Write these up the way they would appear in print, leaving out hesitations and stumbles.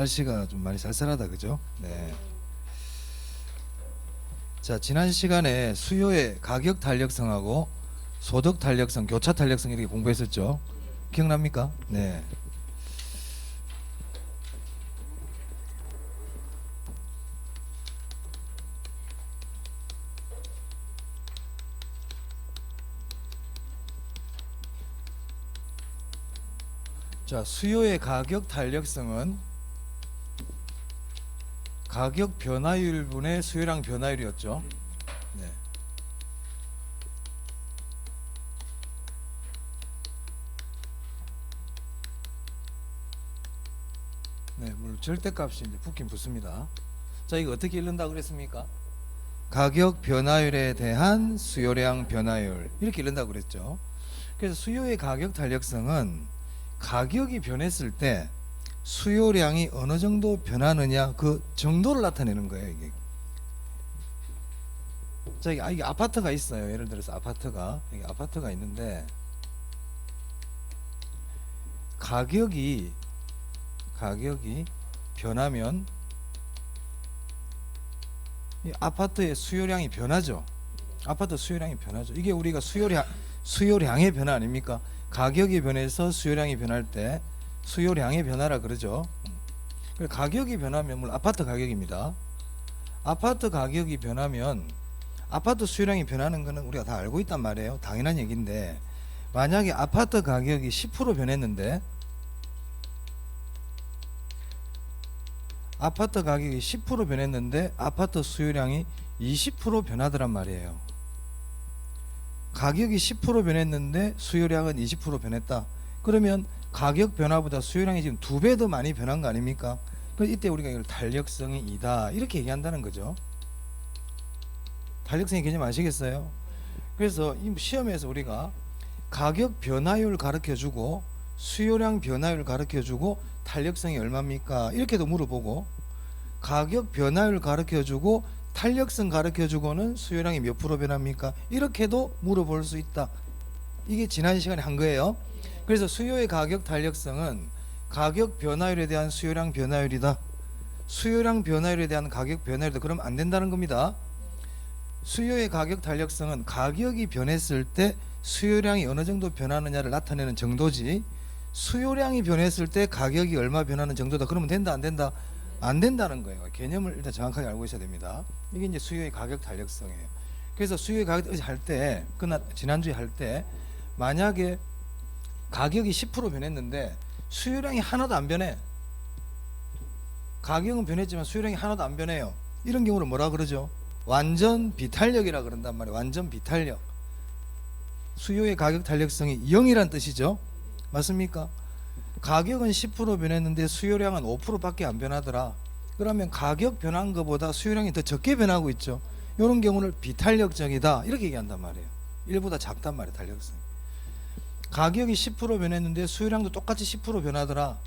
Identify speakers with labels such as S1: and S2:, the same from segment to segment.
S1: 날씨가 좀 많이 쌀쌀하다, 그죠? 네. 자, 지난 시간에 수요의 가격 탄력성하고 소득 탄력성, 교차 탄력성 이렇게 공부했었죠. 기억납니까? 네. 자, 수요의 가격 탄력성은 가격 변화율분의 수요량 변화율이었죠. 네. 네, 물론 절대값이 이제 붙긴 붙습니다. 자, 이거 어떻게 읽는다 그랬습니까? 가격 변화율에 대한 수요량 변화율 이렇게 읽는다고 그랬죠. 그래서 수요의 가격 탄력성은 가격이 변했을 때 수요량이 어느 정도 변하느냐 그 정도를 나타내는 거예요. 이게. 자, 이게 아파트가 있어요. 예를 들어서 이게 아파트가 있는데 가격이 변하면 이 아파트의 수요량이 변하죠. 아파트 수요량이 변하죠. 이게 우리가 수요량의 변화 아닙니까? 가격이 변해서 수요량이 변할 때 수요량의 변화라 그러죠. 가격이 변하면 물론 아파트 가격입니다. 아파트 가격이 변하면 아파트 수요량이 변하는 것은 우리가 다 알고 있단 말이에요. 당연한 얘기인데 만약에 아파트 가격이 10% 변했는데 아파트 가격이 10% 변했는데 아파트 수요량이 20% 변하더란 말이에요. 가격이 10% 변했는데 수요량은 20% 변했다. 그러면 가격 변화보다 수요량이 지금 2배 더 많이 변한 거 아닙니까? 그래서 이때 우리가 이걸 탄력성이 이다 이렇게 얘기한다는 거죠. 탄력성의 개념 아시겠어요? 그래서 이 시험에서 우리가 가격 변화율 가르쳐주고 수요량 변화율 가르쳐주고 탄력성이 얼마입니까? 이렇게도 물어보고 가격 변화율 가르쳐주고 탄력성 가르쳐주고는 수요량이 몇 프로 변합니까? 이렇게도 물어볼 수 있다. 이게 지난 시간에 한 거예요. 그래서 수요의 가격 탄력성은 가격 변화율에 대한 수요량 변화율이다. 수요량 변화율에 대한 가격 변화율이다. 그러면 안 된다는 겁니다. 수요의 가격 탄력성은 가격이 변했을 때 수요량이 어느 정도 변하느냐를 나타내는 정도지 수요량이 변했을 때 가격이 얼마 변하는 정도다. 그러면 된다 안 된다? 안 된다는 거예요. 개념을 일단 정확하게 알고 있어야 됩니다. 이게 이제 수요의 가격 탄력성이에요. 그래서 수요의 가격 할 때 지난주에 할 때 만약에 가격이 10% 변했는데 수요량이 하나도 안 변해. 가격은 변했지만 수요량이 하나도 안 변해요. 이런 경우를 뭐라 그러죠? 완전 비탄력이라 그런단 말이에요. 완전 비탄력. 수요의 가격 탄력성이 0이란 뜻이죠. 맞습니까? 가격은 10% 변했는데 수요량은 5%밖에 안 변하더라. 그러면 가격 변한 것보다 수요량이 더 적게 변하고 있죠. 이런 경우를 비탄력적이다 이렇게 얘기한단 말이에요. 1보다 작단 말이에요. 탄력성이. 가격이 10% 변했는데 수요량도 똑같이 10% 변하더라.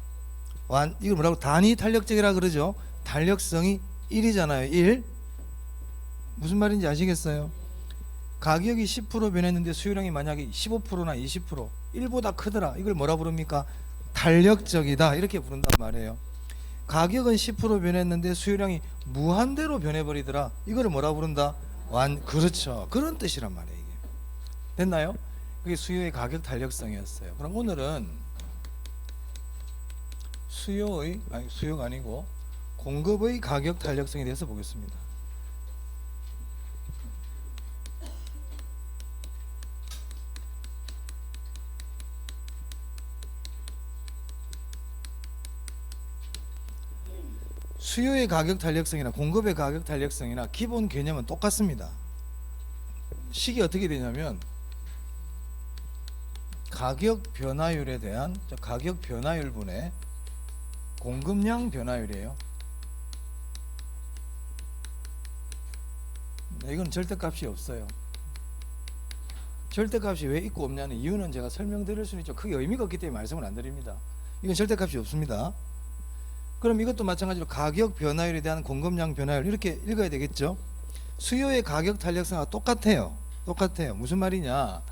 S1: 이걸 뭐라고? 단위 탄력적이라 그러죠. 탄력성이 1이잖아요. 1. 무슨 말인지 아시겠어요? 가격이 10% 변했는데 수요량이 만약에 15%나 20% 1보다 크더라. 이걸 뭐라 부릅니까? 탄력적이다 이렇게 부른단 말이에요. 가격은 10% 변했는데 수요량이 무한대로 변해버리더라. 이걸 뭐라 부른다? 그렇죠. 그런 뜻이란 말이에요. 이게. 됐나요? 그게 수요의 가격 탄력성이었어요. 그럼 오늘은 수요가 아니고 공급의 가격 탄력성에 대해서 보겠습니다. 수요의 가격 탄력성이나 공급의 가격 탄력성이나 기본 개념은 똑같습니다. 식이 어떻게 되냐면 가격 변화율에 대한 가격 변화율분의 공급량 변화율이에요. 이건 절대값이 없어요. 절대값이 왜 있고 없냐는 이유는 제가 설명드릴 수는 있죠. 크게 의미가 없기 때문에 말씀을 안 드립니다. 이건 절대값이 없습니다. 그럼 이것도 마찬가지로 가격 변화율에 대한 공급량 변화율 이렇게 읽어야 되겠죠. 수요의 가격 탄력성과 똑같아요. 무슨 말이냐?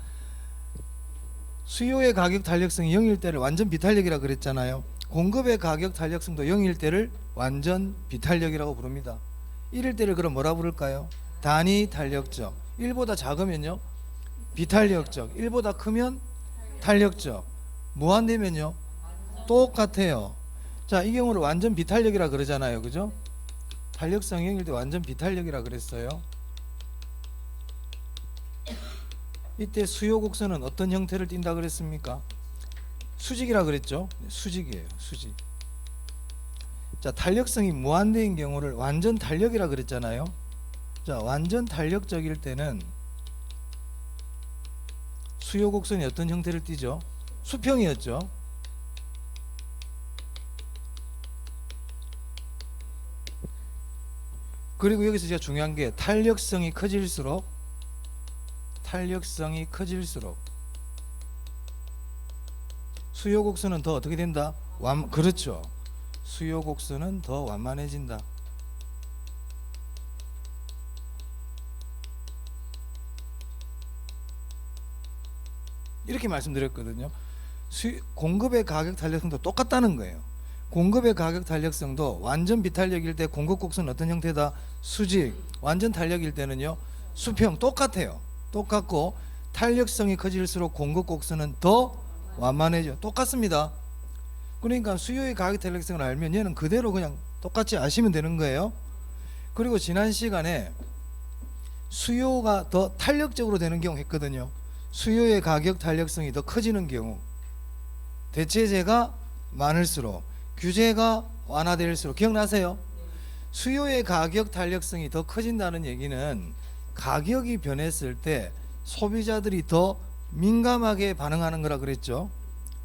S1: 수요의 가격 탄력성이 0일 때를 완전 비탄력이라 그랬잖아요. 공급의 가격 탄력성도 0일 때를 완전 비탄력이라고 부릅니다. 1일 때를 그럼 뭐라 부를까요? 단위 탄력적. 1보다 작으면요 비탄력적, 1보다 크면 탄력적, 무한대면요 똑같아요. 자, 이 경우를 완전 비탄력이라 그러잖아요, 그죠? 탄력성 0일 때 완전 비탄력이라 그랬어요. 이때 수요 곡선은 어떤 형태를 띈다 그랬습니까? 수직이라 그랬죠? 수직이에요, 수직. 자, 탄력성이 무한대인 경우를 완전 탄력이라 그랬잖아요. 자, 완전 탄력적일 때는 수요 곡선이 어떤 형태를 띠죠? 수평이었죠. 그리고 여기서 제가 중요한 게 탄력성이 커질수록 수요 곡선은 더 어떻게 된다? 그렇죠. 수요 곡선은 더 완만해진다. 이렇게 말씀드렸거든요. 공급의 가격 탄력성도 똑같다는 거예요. 공급의 가격 탄력성도 완전 비탄력일 때 공급 곡선은 어떤 형태다? 수직. 완전 탄력일 때는요 수평. 똑같아요. 똑같고 탄력성이 커질수록 공급 곡선은 더 완만해져. 똑같습니다. 그러니까 수요의 가격 탄력성을 알면 얘는 그대로 그냥 똑같이 아시면 되는 거예요. 그리고 지난 시간에 수요가 더 탄력적으로 되는 경우 했거든요. 수요의 가격 탄력성이 더 커지는 경우, 대체재가 많을수록 규제가 완화될수록, 기억나세요? 수요의 가격 탄력성이 더 커진다는 얘기는 가격이 변했을 때 소비자들이 더 민감하게 반응하는 거라 그랬죠.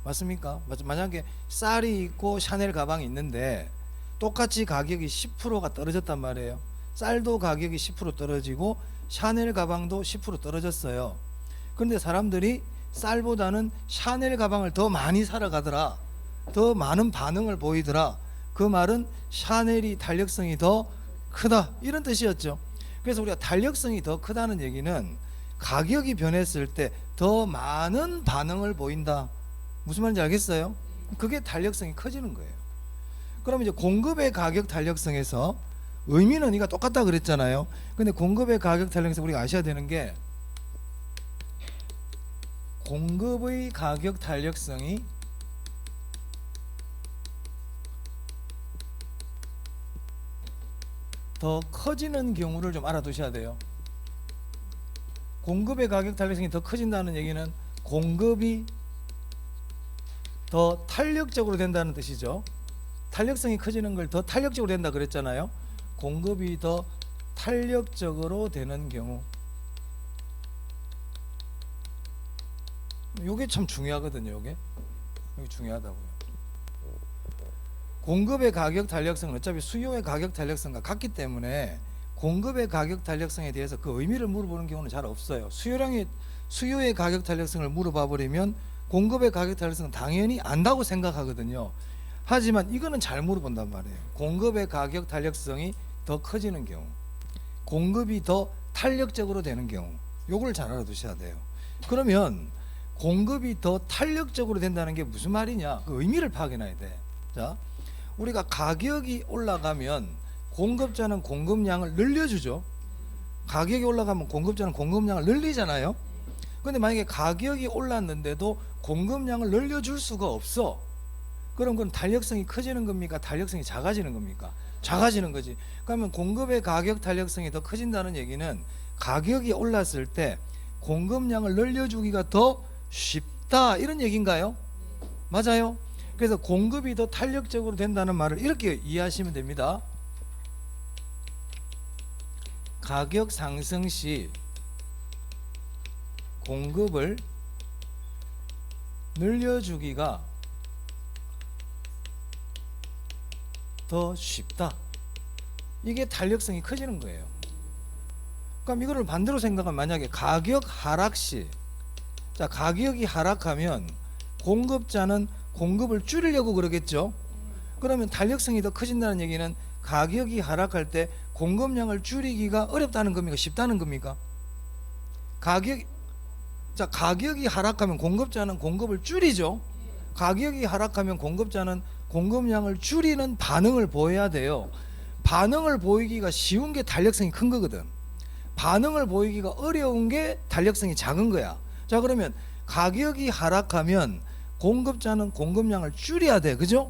S1: 맞습니까? 만약에 쌀이 있고 샤넬 가방이 있는데 똑같이 가격이 10%가 떨어졌단 말이에요. 쌀도 가격이 10% 떨어지고 샤넬 가방도 10% 떨어졌어요. 그런데 사람들이 쌀보다는 샤넬 가방을 더 많이 사러 가더라, 더 많은 반응을 보이더라. 그 말은 샤넬이 탄력성이 더 크다, 이런 뜻이었죠. 그래서 우리가 탄력성이 더 크다는 얘기는 가격이 변했을 때 더 많은 반응을 보인다. 무슨 말인지 알겠어요? 그게 탄력성이 커지는 거예요. 그럼 이제 공급의 가격 탄력성에서 의미는 이가 똑같다 그랬잖아요. 근데 공급의 가격 탄력성 우리가 아셔야 되는 게, 공급의 가격 탄력성이 더 커지는 경우를 좀 알아두셔야 돼요. 공급의 가격 탄력성이 더 커진다는 얘기는 공급이 더 탄력적으로 된다는 뜻이죠. 탄력성이 커지는 걸 더 탄력적으로 된다 그랬잖아요. 공급이 더 탄력적으로 되는 경우, 요게 참 중요하거든요. 요게 중요하다고요. 공급의 가격 탄력성은 어차피 수요의 가격 탄력성과 같기 때문에 공급의 가격 탄력성에 대해서 그 의미를 물어보는 경우는 잘 없어요. 수요의 가격 탄력성을 물어봐 버리면 공급의 가격 탄력성은 당연히 안다고 생각하거든요. 하지만 이거는 잘 물어본단 말이에요. 공급의 가격 탄력성이 더 커지는 경우, 공급이 더 탄력적으로 되는 경우, 요걸 잘 알아두셔야 돼요. 그러면 공급이 더 탄력적으로 된다는 게 무슨 말이냐, 그 의미를 파악해놔야 돼. 자, 우리가 가격이 올라가면 공급자는 공급량을 늘려주죠. 가격이 올라가면 공급자는 공급량을 늘리잖아요. 근데 만약에 가격이 올랐는데도 공급량을 늘려줄 수가 없어. 그럼 그건 탄력성이 커지는 겁니까? 탄력성이 작아지는 겁니까? 작아지는 거지. 그러면 공급의 가격 탄력성이 더 커진다는 얘기는 가격이 올랐을 때 공급량을 늘려주기가 더 쉽다, 이런 얘기인가요? 맞아요. 그래서 공급이 더 탄력적으로 된다는 말을 이렇게 이해하시면 됩니다. 가격 상승 시 공급을 늘려주기가 더 쉽다. 이게 탄력성이 커지는 거예요. 그럼 이거를 반대로 생각하면, 만약에 가격 하락 시, 자, 가격이 하락하면 공급자는 공급을 줄이려고 그러겠죠. 그러면 탄력성이 더 커진다는 얘기는 가격이 하락할 때 공급량을 줄이기가 어렵다는 겁니까? 쉽다는 겁니까? 가격이 하락하면 공급자는 공급을 줄이죠. 가격이 하락하면 공급자는 공급량을 줄이는 반응을 보여야 돼요. 반응을 보이기가 쉬운 게 탄력성이 큰 거거든. 반응을 보이기가 어려운 게 탄력성이 작은 거야. 자, 그러면 가격이 하락하면 공급자는 공급량을 줄여야 돼. 그죠?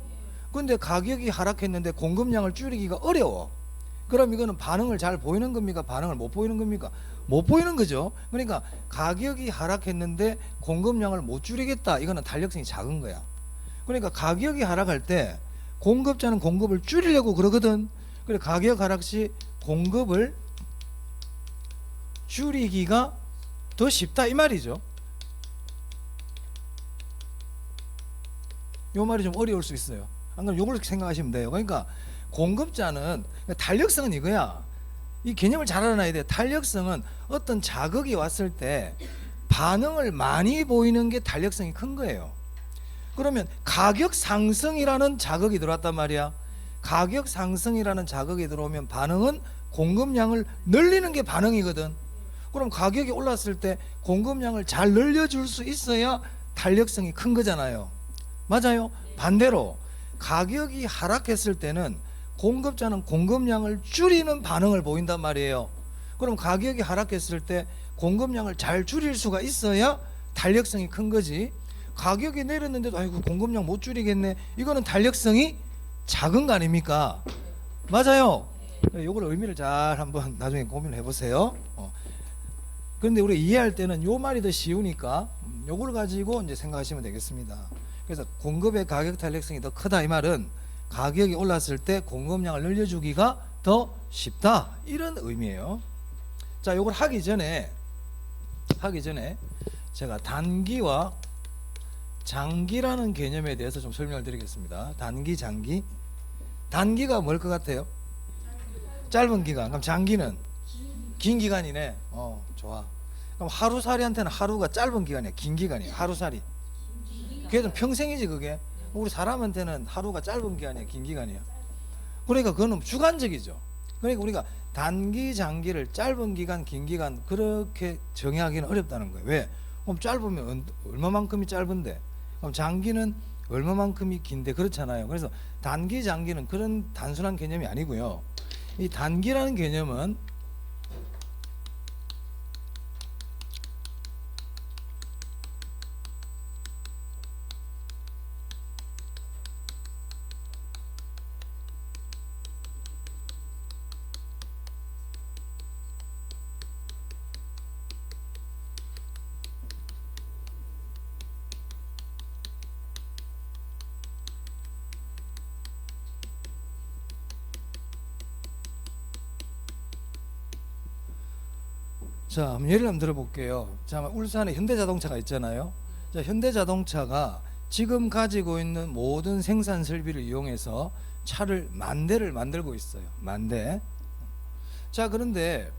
S1: 근데 가격이 하락했는데 공급량을 줄이기가 어려워. 그럼 이거는 반응을 잘 보이는 겁니까? 반응을 못 보이는 겁니까? 못 보이는 거죠. 그러니까 가격이 하락했는데 공급량을 못 줄이겠다. 이거는 탄력성이 작은 거야. 그러니까 가격이 하락할 때 공급자는 공급을 줄이려고 그러거든. 그래, 가격 하락 시 공급을 줄이기가 더 쉽다 이 말이죠. 요 말이 좀 어려울 수 있어요. 안 그러면 요걸 생각하시면 돼요. 그러니까 공급자는, 탄력성은 이거야. 이 개념을 잘 알아놔야 돼. 탄력성은 어떤 자극이 왔을 때 반응을 많이 보이는 게 탄력성이 큰 거예요. 그러면 가격 상승이라는 자극이 들어왔단 말이야. 가격 상승이라는 자극이 들어오면 반응은 공급량을 늘리는 게 반응이거든. 그럼 가격이 올랐을 때 공급량을 잘 늘려줄 수 있어야 탄력성이 큰 거잖아요. 맞아요? 반대로 가격이 하락했을 때는 공급자는 공급량을 줄이는 반응을 보인단 말이에요. 그럼 가격이 하락했을 때 공급량을 잘 줄일 수가 있어야 탄력성이 큰 거지. 가격이 내렸는데도 아이고 공급량 못 줄이겠네. 이거는 탄력성이 작은 거 아닙니까? 맞아요. 요걸 의미를 잘 한번 나중에 고민을 해보세요. 그런데 우리 이해할 때는 요 말이 더 쉬우니까 요걸 가지고 이제 생각하시면 되겠습니다. 그래서 공급의 가격 탄력성이 더 크다 이 말은 가격이 올랐을 때 공급량을 늘려주기가 더 쉽다 이런 의미예요. 자, 요걸 하기 전에 제가 단기와 장기라는 개념에 대해서 좀 설명을 드리겠습니다. 단기, 장기. 단기가 뭘 것 같아요? 짧은 기간. 그럼 장기는 긴 기간이네. 좋아. 그럼 하루살이한테는 하루가 짧은 기간이야. 긴 기간이야. 하루살이. 그게 평생이지 그게. 우리 사람한테는 하루가 짧은 기간이야. 긴 기간이야. 그러니까 그거는 주관적이죠. 그러니까 우리가 단기, 장기를 짧은 기간, 긴 기간 그렇게 정의하기는 어렵다는 거예요. 왜? 그럼 짧으면 얼마만큼이 짧은데? 그럼 장기는 얼마만큼이 긴데? 그렇잖아요. 그래서 단기, 장기는 그런 단순한 개념이 아니고요. 이 단기라는 개념은 자, 예를 한번 들어볼게요. 자, 울산에 현대자동차가 있잖아요. 자, 현대자동차가 지금 가지고 있는 모든 생산 설비를 이용해서 차를 10,000대를 만들고 있어요. 10,000대. 자, 그런데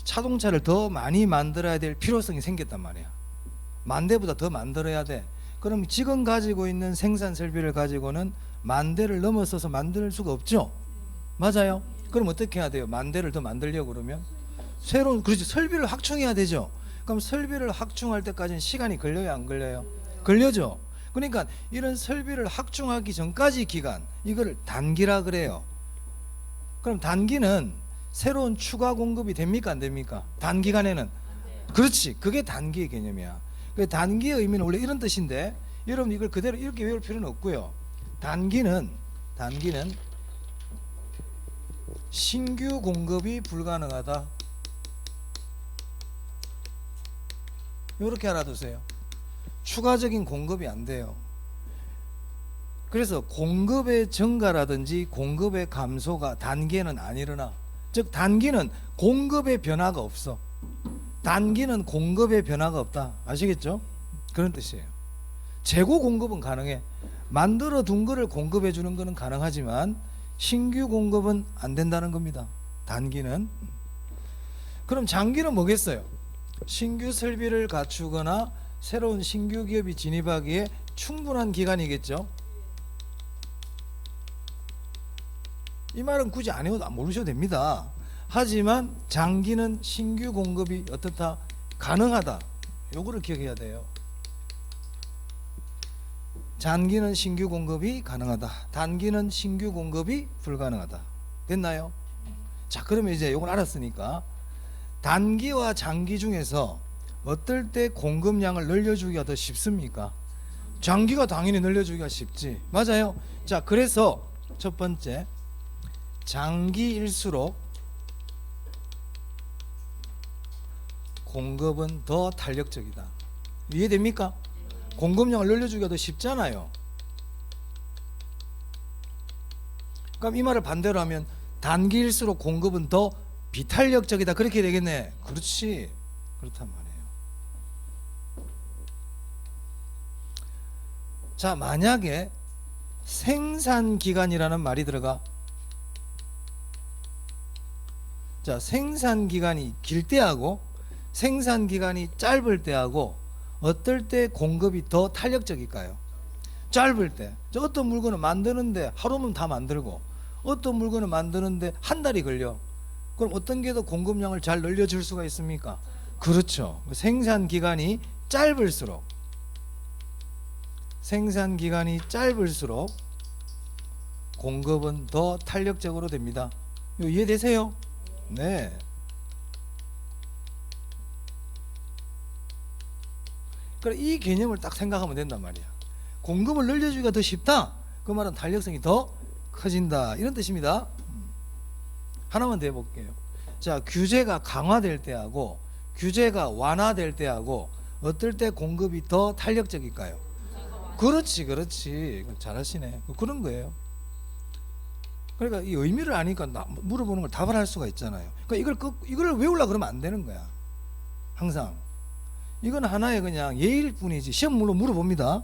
S1: 자동차를 더 많이 만들어야 될 필요성이 생겼단 말이야. 10,000대보다 더 만들어야 돼. 그럼 지금 가지고 있는 생산 설비를 가지고는 10,000대를 넘어서서 만들 수가 없죠. 맞아요. 그럼 어떻게 해야 돼요? 10,000대를 더 만들려고 그러면 새로운, 그렇지, 설비를 확충해야 되죠. 그럼 설비를 확충할 때까지는 시간이 걸려요, 안 걸려요? 걸려죠. 그러니까 이런 설비를 확충하기 전까지 기간, 이걸 단기라 그래요. 그럼 단기는 새로운 추가 공급이 됩니까, 안 됩니까? 단기간에는. 그렇지, 그게 단기의 개념이야. 그 단기의 의미는 원래 이런 뜻인데 여러분 이걸 그대로 이렇게 외울 필요는 없고요. 단기는 신규 공급이 불가능하다. 이렇게 알아두세요. 추가적인 공급이 안 돼요. 그래서 공급의 증가라든지 공급의 감소가 단기에는 안 일어나. 즉 단기는 공급의 변화가 없어. 단기는 공급의 변화가 없다. 아시겠죠? 그런 뜻이에요. 재고 공급은 가능해. 만들어 둔 거를 공급해 주는 거는 가능하지만 신규 공급은 안 된다는 겁니다. 단기는. 그럼 장기는 뭐겠어요? 신규 설비를 갖추거나 새로운 신규 기업이 진입하기에 충분한 기간이겠죠. 이 말은 굳이 안 해도 모르셔도 됩니다. 하지만 장기는 신규 공급이 어떻다? 가능하다. 요거를 기억해야 돼요. 장기는 신규 공급이 가능하다. 단기는 신규 공급이 불가능하다. 됐나요? 자, 그러면 이제 이걸 알았으니까 단기와 장기 중에서 어떨 때 공급량을 늘려주기가 더 쉽습니까? 장기가 당연히 늘려주기가 쉽지. 맞아요. 자, 그래서 첫 번째, 장기일수록 공급은 더 탄력적이다. 이해됩니까? 공급량을 늘려주기가 더 쉽잖아요. 그럼 이 말을 반대로 하면 단기일수록 공급은 더 비탄력적이다. 그렇게 되겠네. 그렇지. 그렇단 말이에요. 자, 만약에 생산기간이라는 말이 들어가. 자, 생산기간이 길 때하고 생산기간이 짧을 때하고 어떨 때 공급이 더 탄력적일까요? 짧을 때. 어떤 물건을 만드는데 하루면 다 만들고 어떤 물건을 만드는데 한 달이 걸려. 그럼 어떤 게 더 공급량을 잘 늘려줄 수가 있습니까? 그렇죠. 생산기간이 짧을수록 공급은 더 탄력적으로 됩니다. 이거 이해되세요? 네. 그래, 이 개념을 딱 생각하면 된단 말이야. 공급을 늘려주기가 더 쉽다. 그 말은 탄력성이 더 커진다. 이런 뜻입니다. 하나만 더 해볼게요. 자, 규제가 강화될 때하고 규제가 완화될 때하고 어떨 때 공급이 더 탄력적일까요? 그렇지, 그렇지. 잘하시네. 그런 거예요. 그러니까 이 의미를 아니까 물어보는 걸 답을 할 수가 있잖아요. 그러니까 이걸 외우려고 그러면 안 되는 거야. 항상. 이건 하나의 그냥 예일 뿐이지. 시험 물론 물어봅니다.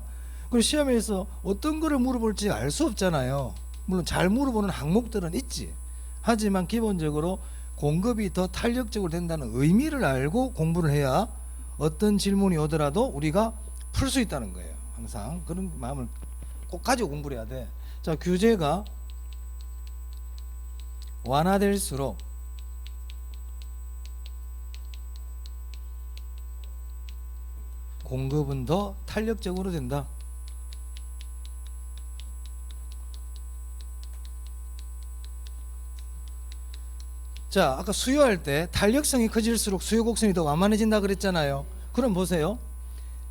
S1: 그리고 시험에서 어떤 거를 물어볼지 알 수 없잖아요. 물론 잘 물어보는 항목들은 있지. 하지만 기본적으로 공급이 더 탄력적으로 된다는 의미를 알고 공부를 해야 어떤 질문이 오더라도 우리가 풀 수 있다는 거예요. 항상 그런 마음을 꼭 가지고 공부를 해야 돼. 자, 규제가 완화될수록 공급은 더 탄력적으로 된다. 자, 아까 수요할 때 탄력성이 커질수록 수요 곡선이 더 완만해진다 그랬잖아요. 그럼 보세요.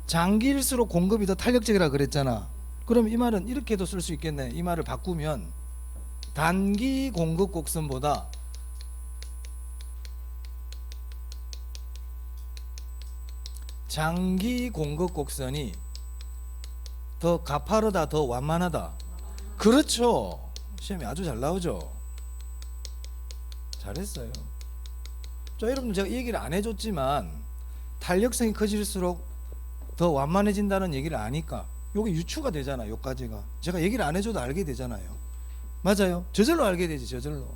S1: 장기일수록 공급이 더 탄력적이라 그랬잖아. 그럼 이 말은 이렇게도 쓸 수 있겠네. 이 말을 바꾸면 단기 공급 곡선보다 장기 공급 곡선이 더 가파르다, 더 완만하다. 그렇죠. 시험에 아주 잘 나오죠. 잘했어요. 자, 여러분 제가 이 얘기를 안 해줬지만 탄력성이 커질수록 더 완만해진다는 얘기를 아니까 요게 유추가 되잖아요. 요까지가 제가 얘기를 안 해줘도 알게 되잖아요. 맞아요. 저절로 알게 되지. 저절로.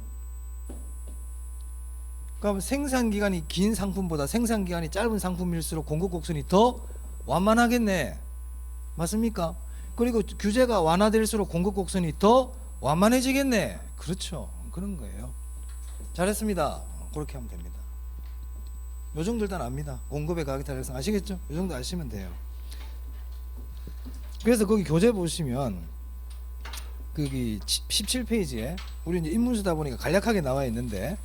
S1: 그럼 생산기간이 긴 상품보다 생산기간이 짧은 상품일수록 공급 곡선이 더 완만하겠네. 맞습니까? 그리고 규제가 완화될수록 공급 곡선이 더 완만해지겠네. 그렇죠. 그런 거예요. 잘했습니다. 그렇게 하면 됩니다. 요 정도 일단 압니다. 공급의 가격 탄력성 아시겠죠? 요 정도 아시면 돼요. 그래서 거기 교재 보시면 거기 17페이지에 우리 이제 인문수다 보니까 간략하게 나와 있는데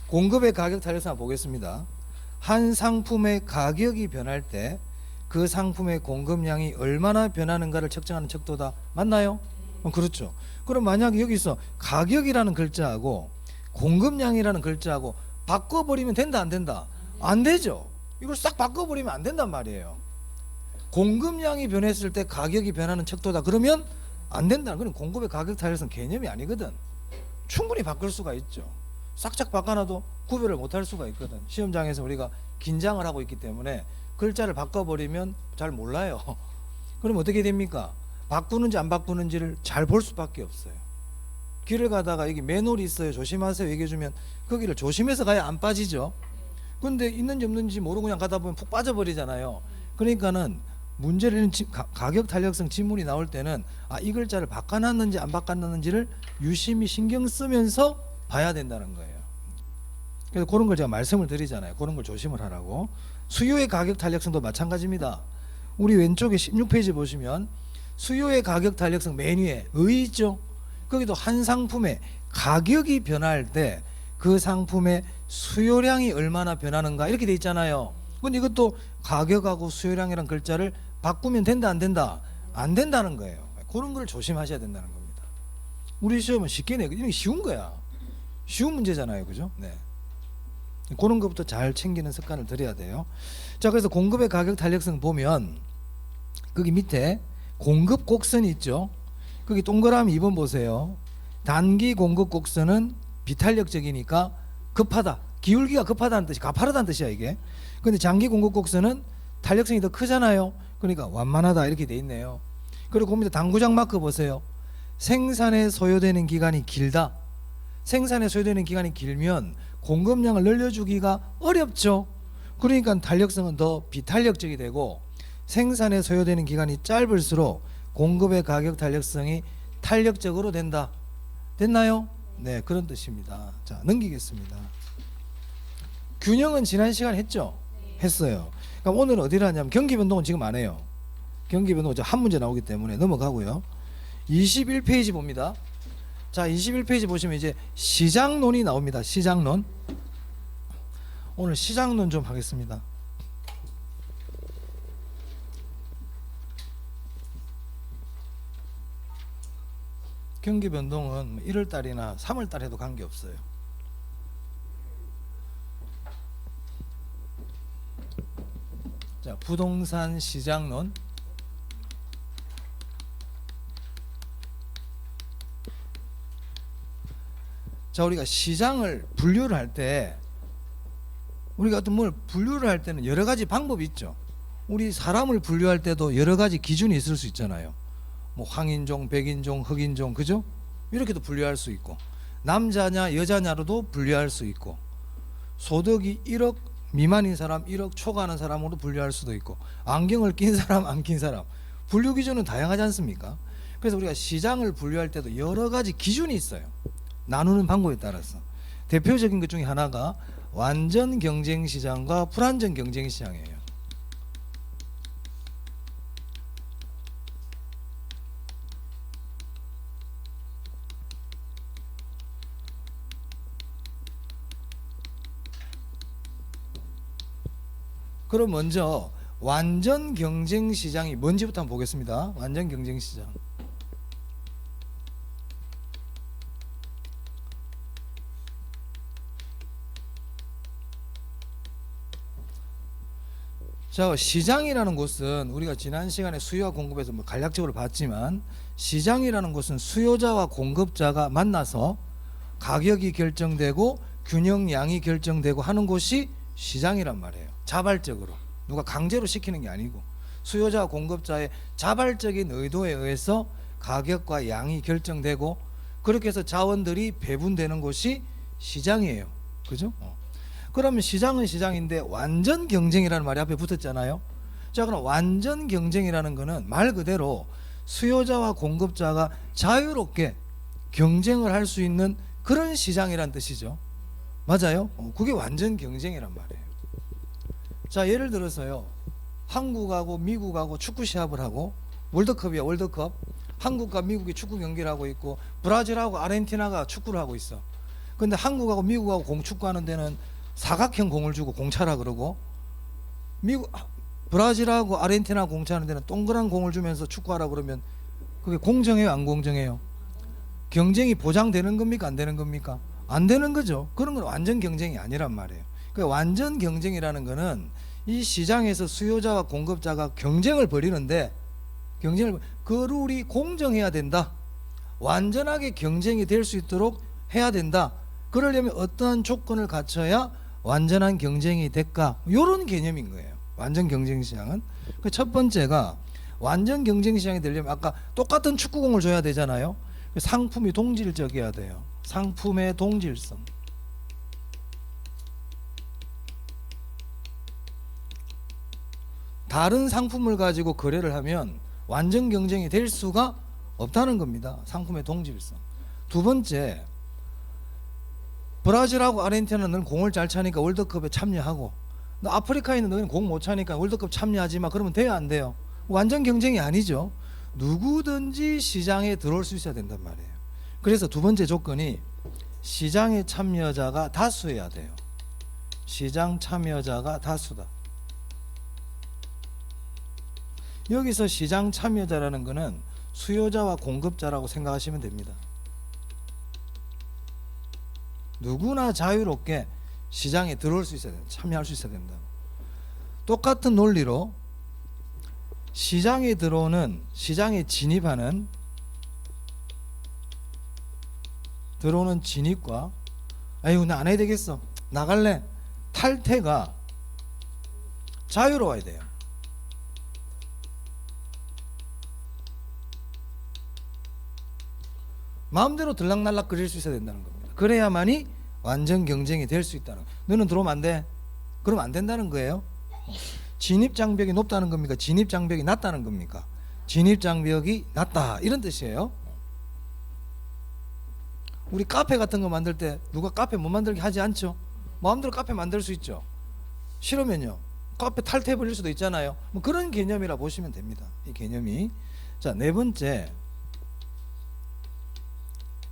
S1: 공급의 가격 탄력성 보겠습니다. 한 상품의 가격이 변할 때 그 상품의 공급량이 얼마나 변하는가를 측정하는 척도다. 맞나요? 그렇죠. 그럼 만약에 여기서 가격이라는 글자하고 공급량이라는 글자하고 바꿔버리면 된다 안 된다? 안 되죠. 이걸 싹 바꿔버리면 안 된단 말이에요. 공급량이 변했을 때 가격이 변하는 척도다. 그러면 안 된다. 그럼 공급의 가격 탄력성 개념이 아니거든. 충분히 바꿀 수가 있죠. 싹싹 바꿔놔도 구별을 못할 수가 있거든. 시험장에서 우리가 긴장을 하고 있기 때문에 글자를 바꿔버리면 잘 몰라요. 그럼 어떻게 됩니까? 바꾸는지 안 바꾸는지를 잘 볼 수밖에 없어요. 길을 가다가 여기 맨홀이 있어요. 조심하세요. 얘기해주면 거기를 조심해서 가야 안 빠지죠. 근데 있는지 없는지 모르고 그냥 가다 보면 푹 빠져버리잖아요. 그러니까는 문제를 가격 탄력성 지문이 나올 때는 이 글자를 바꿔놨는지 안 바꿔놨는지를 유심히 신경 쓰면서 봐야 된다는 거예요. 그래서 그런 걸 제가 말씀을 드리잖아요. 그런 걸 조심을 하라고. 수요의 가격 탄력성도 마찬가지입니다. 우리 왼쪽에 16페이지 보시면 수요의 가격 탄력성 맨 위에 의 있죠. 거기도 한 상품의 가격이 변할 때 그 상품의 수요량이 얼마나 변하는가 이렇게 돼 있잖아요. 근데 이것도 가격하고 수요량이란 글자를 바꾸면 된다 안 된다? 안 된다는 거예요. 그런 걸 조심하셔야 된다는 겁니다. 우리 시험은 쉽게 내고 이게 쉬운 거야. 쉬운 문제잖아요. 그죠? 네. 그런 것부터 잘 챙기는 습관을 들여야 돼요. 자, 그래서 공급의 가격 탄력성 보면 거기 밑에 공급 곡선이 있죠. 거기 동그라미 2번 보세요. 단기 공급 곡선은 비탄력적이니까 급하다. 기울기가 급하다는 뜻이 가파르다는 뜻이야 이게. 근데 장기 공급 곡선은 탄력성이 더 크잖아요. 그러니까 완만하다 이렇게 돼 있네요. 그리고 그 밑에 당구장 마크 보세요. 생산에 소요되는 기간이 길다. 생산에 소요되는 기간이 길면 공급량을 늘려주기가 어렵죠. 그러니까 탄력성은 더 비탄력적이 되고 생산에 소요되는 기간이 짧을수록 공급의 가격 탄력성이 탄력적으로 된다. 됐나요? 네, 그런 뜻입니다. 자, 넘기겠습니다. 균형은 지난 시간에 했죠? 했어요. 그러니까 오늘은 어디를 하냐면 경기 변동은 지금 안 해요. 경기 변동은 한 문제 나오기 때문에 넘어가고요. 21페이지 봅니다. 자, 21페이지 보시면 이제 시장론이 나옵니다. 시장론. 오늘 시장론 좀 하겠습니다. 경기 변동은 1월 달이나 3월 달 해도 관계없어요. 자, 부동산 시장론. 자, 우리가 시장을 분류를 할 때 우리가 어떤 뭘 분류를 할 때는 여러 가지 방법이 있죠. 우리 사람을 분류할 때도 여러 가지 기준이 있을 수 있잖아요. 뭐 황인종, 백인종, 흑인종, 그죠? 이렇게도 분류할 수 있고, 남자냐 여자냐로도 분류할 수 있고, 소득이 1억 미만인 사람, 1억 초과하는 사람으로 분류할 수도 있고, 안경을 낀 사람, 안 낀 사람, 분류 기준은 다양하지 않습니까? 그래서 우리가 시장을 분류할 때도 여러 가지 기준이 있어요. 나누는 방법에 따라서. 대표적인 것 중에 하나가 완전 경쟁 시장과 불완전 경쟁 시장이에요. 그럼 먼저 완전 경쟁 시장이 뭔지부터 한번 보겠습니다. 완전 경쟁 시장. 자, 시장이라는 곳은 우리가 지난 시간에 수요와 공급에서 뭐 간략적으로 봤지만, 시장이라는 곳은 수요자와 공급자가 만나서 가격이 결정되고 균형량이 결정되고 하는 곳이 시장이란 말이에요. 자발적으로 누가 강제로 시키는 게 아니고 수요자와 공급자의 자발적인 의도에 의해서 가격과 양이 결정되고 그렇게 해서 자원들이 배분되는 곳이 시장이에요. 그죠? 그러면 시장은 시장인데 완전 경쟁이라는 말이 앞에 붙었잖아요. 자, 그럼 완전 경쟁이라는 거는 말 그대로 수요자와 공급자가 자유롭게 경쟁을 할 수 있는 그런 시장이란 뜻이죠. 맞아요? 그게 완전 경쟁이란 말이에요. 자, 예를 들어서요, 한국하고 미국하고 축구 시합을 하고, 월드컵이야 월드컵. 한국과 미국이 축구 경기를 하고 있고 브라질하고 아르헨티나가 축구를 하고 있어. 근데 한국하고 미국하고 공축구하는 데는 사각형 공을 주고 공차라 그러고, 브라질하고 아르헨티나 공차하는 데는 동그란 공을 주면서 축구하라 그러면 그게 공정해요 안 공정해요? 경쟁이 보장되는 겁니까 안 되는 겁니까? 안 되는 거죠. 그런 건 완전 경쟁이 아니란 말이에요. 그러니까 완전 경쟁이라는 거는 이 시장에서 수요자와 공급자가 경쟁을 벌이는데, 그 룰이 공정해야 된다. 완전하게 경쟁이 될 수 있도록 해야 된다. 그러려면 어떠한 조건을 갖춰야 완전한 경쟁이 될까? 이런 개념인 거예요. 완전 경쟁 시장은. 첫 번째가, 완전 경쟁 시장이 되려면 아까 똑같은 축구공을 줘야 되잖아요. 상품이 동질적이어야 돼요. 상품의 동질성. 다른 상품을 가지고 거래를 하면 완전 경쟁이 될 수가 없다는 겁니다. 상품의 동질성. 두 번째, 브라질하고 아르헨티나는 너는 공을 잘 차니까 월드컵에 참여하고, 아프리카에 있는 너는 공 못 차니까 월드컵 참여하지 마. 그러면 돼요 안 돼요? 완전 경쟁이 아니죠. 누구든지 시장에 들어올 수 있어야 된단 말이에요. 그래서 두 번째 조건이 시장에 참여자가 다수여야 돼요. 시장 참여자가 다수다. 여기서 시장 참여자라는 것은 수요자와 공급자라고 생각하시면 됩니다. 누구나 자유롭게 시장에 들어올 수 있어야 된다. 참여할 수 있어야 된다. 똑같은 논리로 시장에 들어오는, 시장에 진입하는, 들어오는 진입과 아이고 나 안 해야 되겠어 나갈래 탈퇴가 자유로워야 돼요. 마음대로 들락날락 그릴 수 있어야 된다는 겁니다. 그래야만이 완전 경쟁이 될 수 있다는 거예요. 너는 들어오면 안 돼? 그러면 안 된다는 거예요. 진입장벽이 높다는 겁니까? 진입장벽이 낮다는 겁니까? 진입장벽이 낮다 이런 뜻이에요. 우리 카페 같은 거 만들 때 누가 카페 못 만들게 하지 않죠? 마음대로 카페 만들 수 있죠. 싫으면요 카페 탈퇴해버릴 수도 있잖아요. 뭐 그런 개념이라 보시면 됩니다. 이 개념이. 자, 네 번째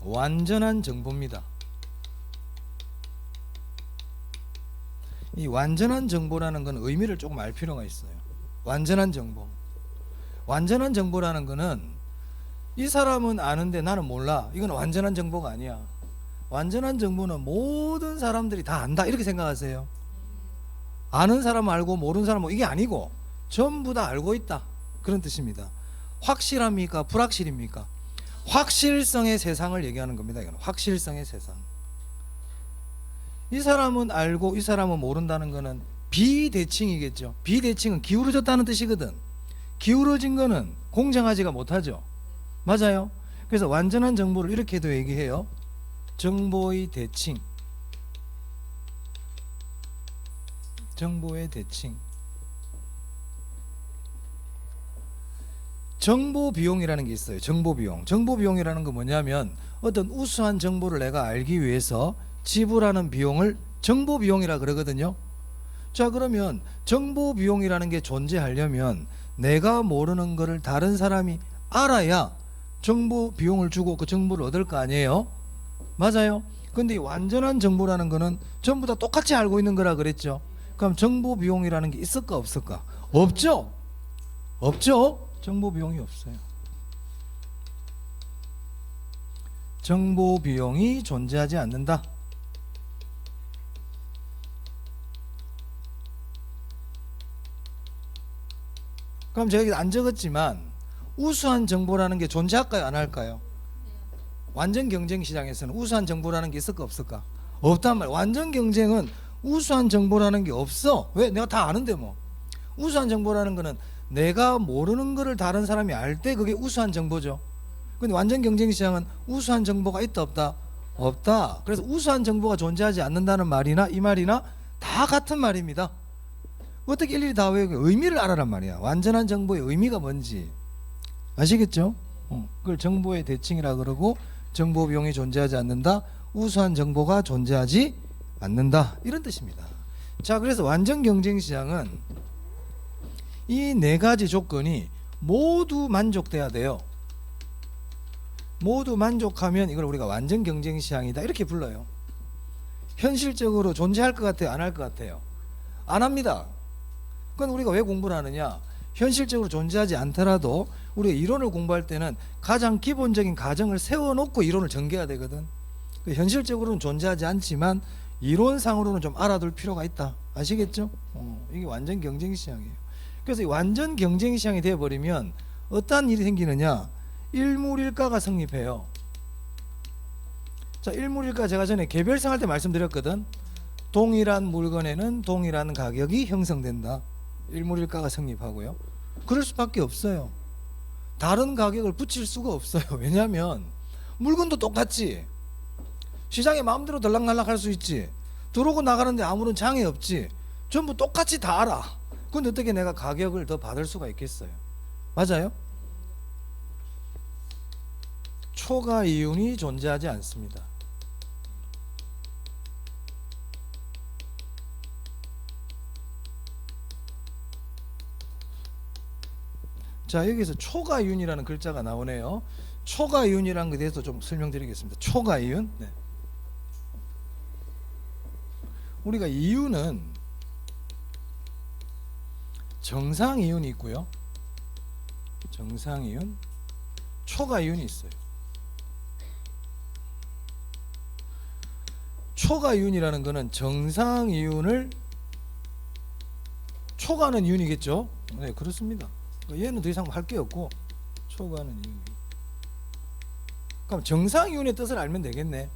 S1: 완전한 정보입니다. 이 완전한 정보라는 건 의미를 조금 알 필요가 있어요. 완전한 정보. 완전한 정보라는 거는 이 사람은 아는데 나는 몰라. 이건 완전한 정보가 아니야. 완전한 정보는 모든 사람들이 다 안다 이렇게 생각하세요. 아는 사람은 알고 모르는 사람은 이게 아니고 전부 다 알고 있다 그런 뜻입니다. 확실합니까? 불확실입니까? 확실성의 세상을 얘기하는 겁니다. 이건 확실성의 세상. 이 사람은 알고 이 사람은 모른다는 거는 비대칭이겠죠. 비대칭은 기울어졌다는 뜻이거든. 기울어진 거는 공정하지가 못하죠. 맞아요. 그래서 완전한 정보를 이렇게도 얘기해요. 정보의 대칭. 정보의 대칭. 정보 비용이라는 게 있어요. 정보 비용. 정보 비용이라는 건 뭐냐면 어떤 우수한 정보를 내가 알기 위해서 지불하는 비용을 정보 비용이라 그러거든요. 자, 그러면 정보 비용이라는 게 존재하려면 내가 모르는 거를 다른 사람이 알아야 정보 비용을 주고 그 정보를 얻을 거 아니에요. 맞아요. 근데 이 완전한 정보라는 거는 전부 다 똑같이 알고 있는 거라 그랬죠. 그럼 정보 비용이라는 게 있을까 없을까? 없죠. 없죠. 정보 비용이 없어요. 정보 비용이 존재하지 않는다. 그럼 제가 여기 안 적었지만 우수한 정보라는 게 존재할까요? 안 할까요? 완전 경쟁 시장에서는 우수한 정보라는 게 있을까 없을까? 없단 말이에요. 완전 경쟁은 우수한 정보라는 게 없어. 왜? 내가 다 아는데 뭐. 우수한 정보라는 거는 내가 모르는 거를 다른 사람이 알 때 그게 우수한 정보죠. 근데 완전 경쟁 시장은 우수한 정보가 있다 없다? 없다. 그래서 우수한 정보가 존재하지 않는다는 말이나 이 말이나 다 같은 말입니다. 어떻게 일일이 다 외우고 의미를 알아란 말이야. 완전한 정보의 의미가 뭔지 아시겠죠? 그걸 정보의 대칭이라 그러고 정보 비용이 존재하지 않는다. 우수한 정보가 존재하지 않는다. 이런 뜻입니다. 자, 그래서 완전 경쟁 시장은 이 네 가지 조건이 모두 만족돼야 돼요. 모두 만족하면 이걸 우리가 완전 경쟁 시장이다 이렇게 불러요. 현실적으로 존재할 것 같아요? 안 할 것 같아요? 안 합니다. 그건 우리가 왜 공부를 하느냐? 현실적으로 존재하지 않더라도 우리가 이론을 공부할 때는 가장 기본적인 가정을 세워놓고 이론을 전개해야 되거든. 현실적으로는 존재하지 않지만 이론상으로는 좀 알아둘 필요가 있다. 아시겠죠? 이게 완전 경쟁 시장이에요. 그래서 이 완전 경쟁 시장이 되어버리면 어떠한 일이 생기느냐? 일물일가가 성립해요. 자, 일물일가 제가 전에 개별성 할 때 말씀드렸거든. 동일한 물건에는 동일한 가격이 형성된다. 일물일가가 성립하고요. 그럴 수밖에 없어요. 다른 가격을 붙일 수가 없어요. 왜냐하면 물건도 똑같지. 시장에 마음대로 들락날락 할 수 있지. 들어오고 나가는데 아무런 장애 없지. 전부 똑같이 다 알아. 근데 어떻게 내가 가격을 더 받을 수가 있겠어요? 맞아요? 초과 이윤이 존재하지 않습니다. 자, 여기서 초과이윤이라는 글자가 나오네요. 초과이윤이라는 것에 대해서 좀 설명드리겠습니다. 초과이윤. 네. 우리가 이윤은 정상이윤이 있고요. 정상이윤, 초과이윤이 있어요. 초과이윤이라는 것은 정상이윤을 초과하는 이윤이겠죠. 네, 그렇습니다. 얘는 더 이상 할 게 없고 초과하는 이윤. 그럼 정상이윤의 뜻을 알면 되겠네.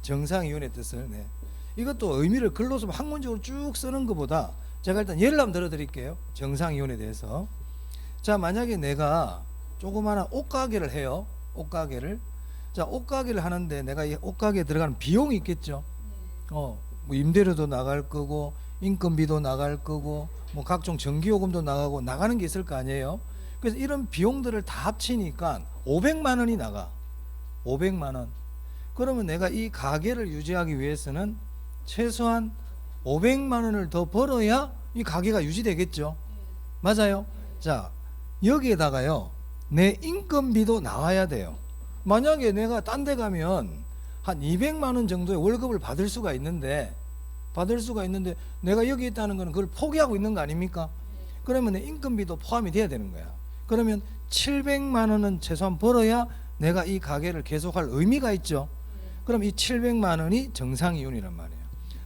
S1: 정상이윤의 뜻을. 네. 이것도 의미를 글로 좀 학문적으로 쭉 쓰는 것보다 제가 일단 예를 한번 들어드릴게요. 정상이윤에 대해서. 자, 만약에 내가 조그마한 옷가게를 해요. 옷가게를. 자, 옷가게를 하는데 내가 이 옷가게에 들어가는 비용이 있겠죠. 뭐 임대료도 나갈 거고 인건비도 나갈 거고 뭐 각종 전기요금도 나가고 나가는 게 있을 거 아니에요. 그래서 이런 비용들을 다 합치니까 500만 원이 나가. 500만 원. 그러면 내가 이 가게를 유지하기 위해서는 최소한 500만 원을 더 벌어야 이 가게가 유지되겠죠. 맞아요. 자, 여기에다가요 내 인건비도 나와야 돼요. 만약에 내가 딴 데 가면 한 200만 원 정도의 월급을 받을 수가 있는데 내가 여기 있다는 거는 그걸 포기하고 있는 거 아닙니까? 그러면 내 인건비도 포함이 돼야 되는 거야. 그러면 700만 원은 최소한 벌어야 내가 이 가게를 계속할 의미가 있죠. 그럼 이 700만 원이 정상이윤이란 말이에요.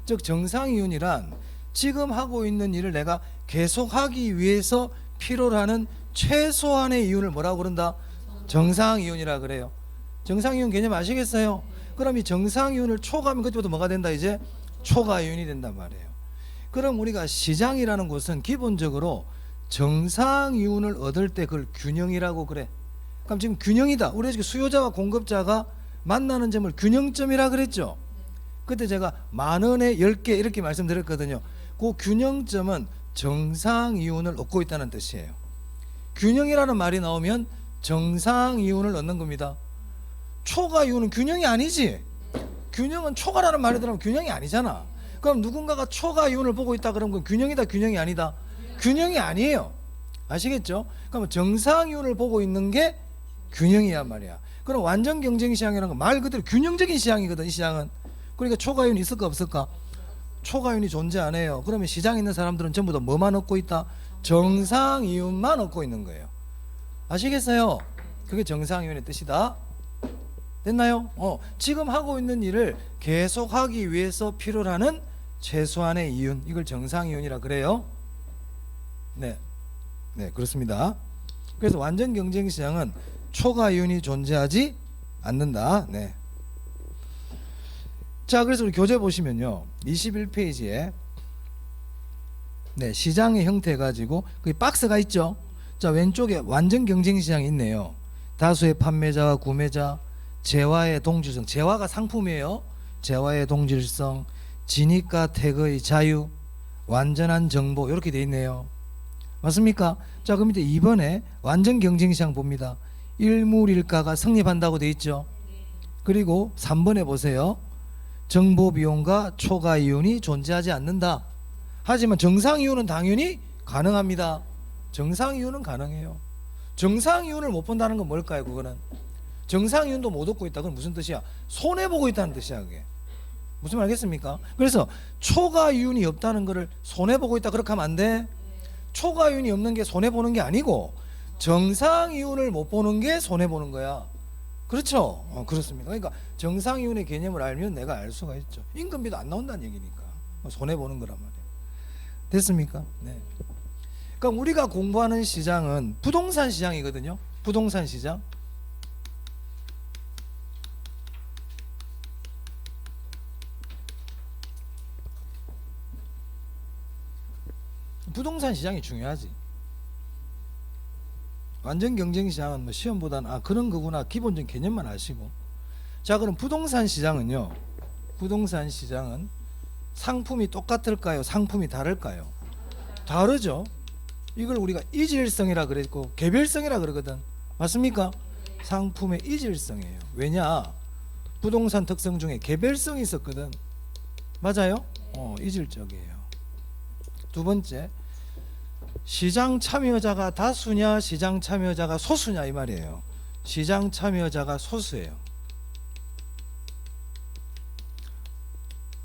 S1: 즉 정상이윤이란 지금 하고 있는 일을 내가 계속하기 위해서 필요로 하는 최소한의 이윤을 뭐라고 그런다? 정상이윤이라 그래요. 정상이윤 개념 아시겠어요? 그럼 이 정상이윤을 초과하면 그때부터 뭐가 된다? 이제 초과이윤이 된단 말이에요. 그럼 우리가 시장이라는 곳은 기본적으로 정상이윤을 얻을 때 그걸 균형이라고 그래. 그럼 지금 균형이다. 우리가 지금 수요자와 공급자가 만나는 점을 균형점이라 그랬죠. 그때 제가 만 원에 10개 이렇게 말씀드렸거든요. 그 균형점은 정상이윤을 얻고 있다는 뜻이에요. 균형이라는 말이 나오면 정상이윤을 얻는 겁니다. 초과이윤은 균형이 아니지. 균형은 초과라는 말이 들어가면 균형이 아니잖아. 그럼 누군가가 초과이윤을 보고 있다 그러면 그건 균형이다 균형이 아니다? 균형이 아니에요. 아시겠죠? 그럼 정상이윤을 보고 있는 게 균형이야 말이야. 그럼 완전 경쟁 시장이라는 건 말 그대로 균형적인 시장이거든. 이 시장은. 그러니까 초과이윤이 있을까 없을까? 초과이윤이 존재 안 해요. 그러면 시장에 있는 사람들은 전부 다 뭐만 얻고 있다? 정상이윤만 얻고 있는 거예요. 아시겠어요? 그게 정상이윤의 뜻이다. 됐나요? 지금 하고 있는 일을 계속하기 위해서 필요로 하는 최소한의 이윤, 이걸 정상이윤이라 그래요. 네, 그렇습니다. 그래서 완전 경쟁 시장은 초과이윤이 존재하지 않는다. 네. 자, 그래서 우리 교재 보시면요, 21페이지에 시장의 형태 가지고 그 박스가 있죠. 자, 왼쪽에 완전 경쟁 시장이 있네요. 다수의 판매자와 구매자, 재화의 동질성, 재화가 상품이에요. 재화의 동질성, 진입과 퇴거의 자유, 완전한 정보, 이렇게 돼 있네요. 맞습니까? 자, 그럼 이제 2번에 완전 경쟁 시장 봅니다. 일물일가가 성립한다고 돼 있죠. 그리고 3번에 보세요. 정보 비용과 초과이윤이 존재하지 않는다. 하지만 정상이윤은 당연히 가능합니다. 정상이윤은 가능해요. 정상이윤을 못 본다는 건 뭘까요? 그거는 정상이윤도 못 얻고 있다. 그건 무슨 뜻이야? 손해보고 있다는 뜻이야. 그게 무슨 말 알겠습니까? 그래서 초과이윤이 없다는 거를 손해보고 있다 그렇게 하면 안 돼. 초과이윤이 없는 게 손해보는 게 아니고 정상이윤을 못 보는 게 손해보는 거야. 그렇죠? 그렇습니다. 그러니까 정상이윤의 개념을 알면 내가 알 수가 있죠. 임금비도 안 나온다는 얘기니까 손해보는 거란 말이에요. 됐습니까? 네. 그러니까 우리가 공부하는 시장은 부동산 시장이거든요. 부동산 시장. 부동산 시장이 중요하지. 완전 경쟁 시장은 뭐 시험보다는 그런 거구나 기본적인 개념만 아시고. 자, 그럼 부동산 시장은요. 부동산 시장은 상품이 똑같을까요? 상품이 다를까요? 다르죠. 이걸 우리가 이질성이라 그랬고 개별성이라 그러거든. 맞습니까? 상품의 이질성이에요. 왜냐? 부동산 특성 중에 개별성이 있었거든. 맞아요? 이질적이에요. 두 번째, 시장 참여자가 다수냐 시장 참여자가 소수냐 이 말이에요. 시장 참여자가 소수예요.